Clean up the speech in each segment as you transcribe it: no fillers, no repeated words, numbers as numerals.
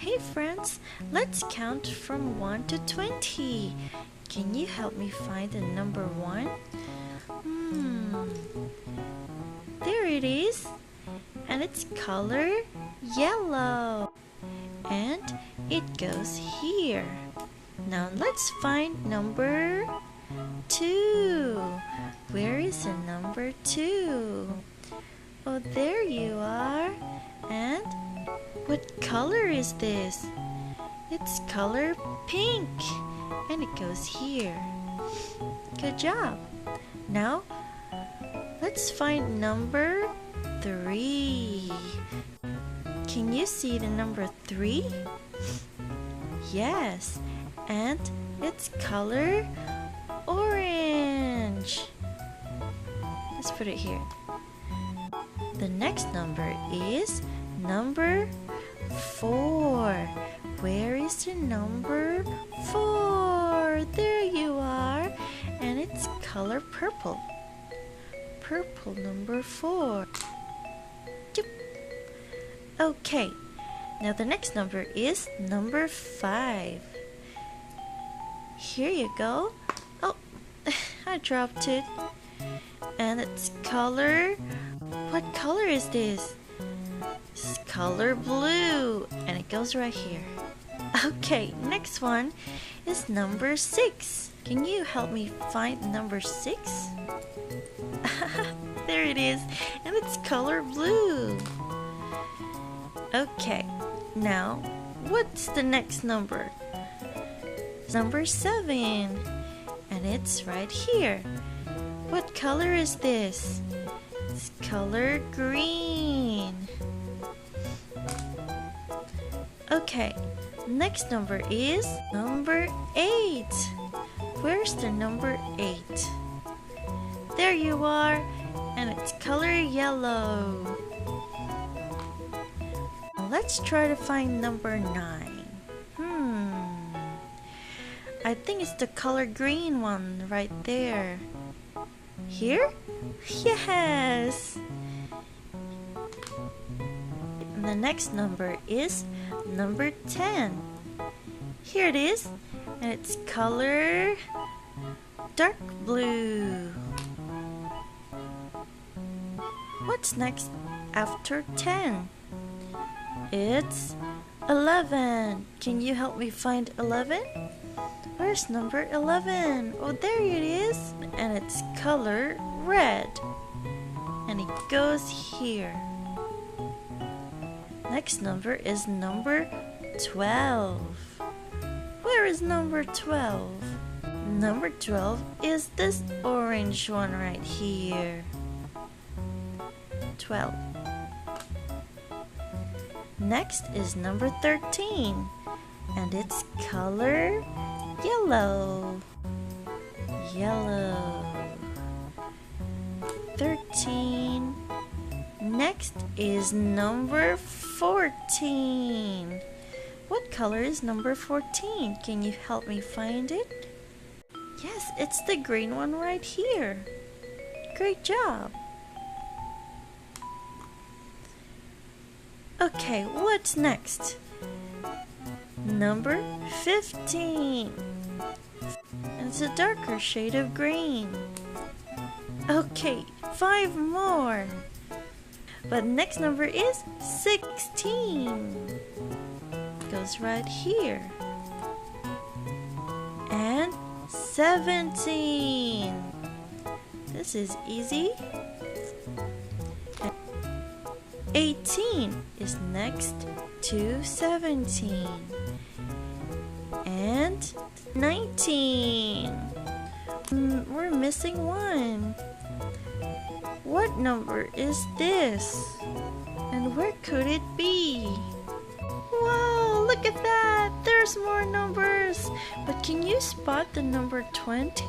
Hey friends, let's count from 1 to 20. Can you help me find the number 1? There it is. And its color yellow. And it goes here. Now let's find number 2. Where is the number 2? Oh, there you are. And what color is this? It's color pink. And it goes here. Good job. Now, let's find number 3. Can you see the number 3? Yes. And it's color orange. Let's put it here. The next number is number 4. Where is the number 4? There you are. And it's color purple. Purple number 4. Yep. Okay. Now the next number is number 5. Here you go. Oh, I dropped it. And it's color. What color is this? It's color blue. And it goes right here. Okay, next one is number 6. Can you help me find number 6? There it is. And it's color blue. Okay, now what's the next number? Number 7. And it's right here. What color is this? It's color green. Okay, next number is number 8. Where's the number 8? There you are, and it's color yellow. Let's try to find number 9. I think it's the color green one right there. Here? Yes! And the next number is number 10. Here it is, and it's color dark blue. What's next after 10? It's 11. Can you help me find 11? Where's number 11? Oh, there it is. And it's color red. And it goes here. Next number is number 12. Where is number 12? Number 12 is this orange one right here. 12. Next is number 13. And it's color yellow. Yellow. 13. Next is number 14. What color is number 14? Can you help me find it? Yes, it's the green one right here. Great job. Okay, what's next? Number 15. It's a darker shade of green. Okay, 5 more. But next number is 16. Goes right here. And 17. This is easy. 18 is next to 17. And 19. We're missing one. What number is this? And where could it be? Wow, look at that! There's more numbers! But can you spot the number 20?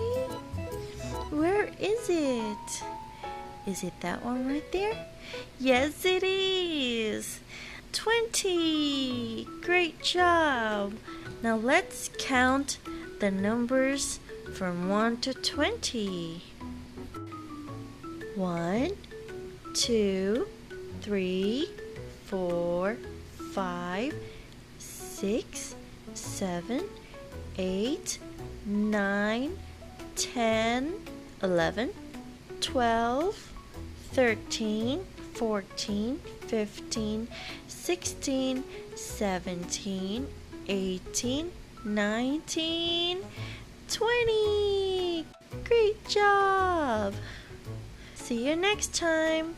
Where is it? Is it that one right there? Yes, it is! 20! Great job! Now let's count the numbers from 1 to 20. 1, 2, 3, 4, 5, 6, 7, 8, 9, 10, 11, 12, 13, 14, 15, 16, 17, 18, 19, 20. Great job! See you next time.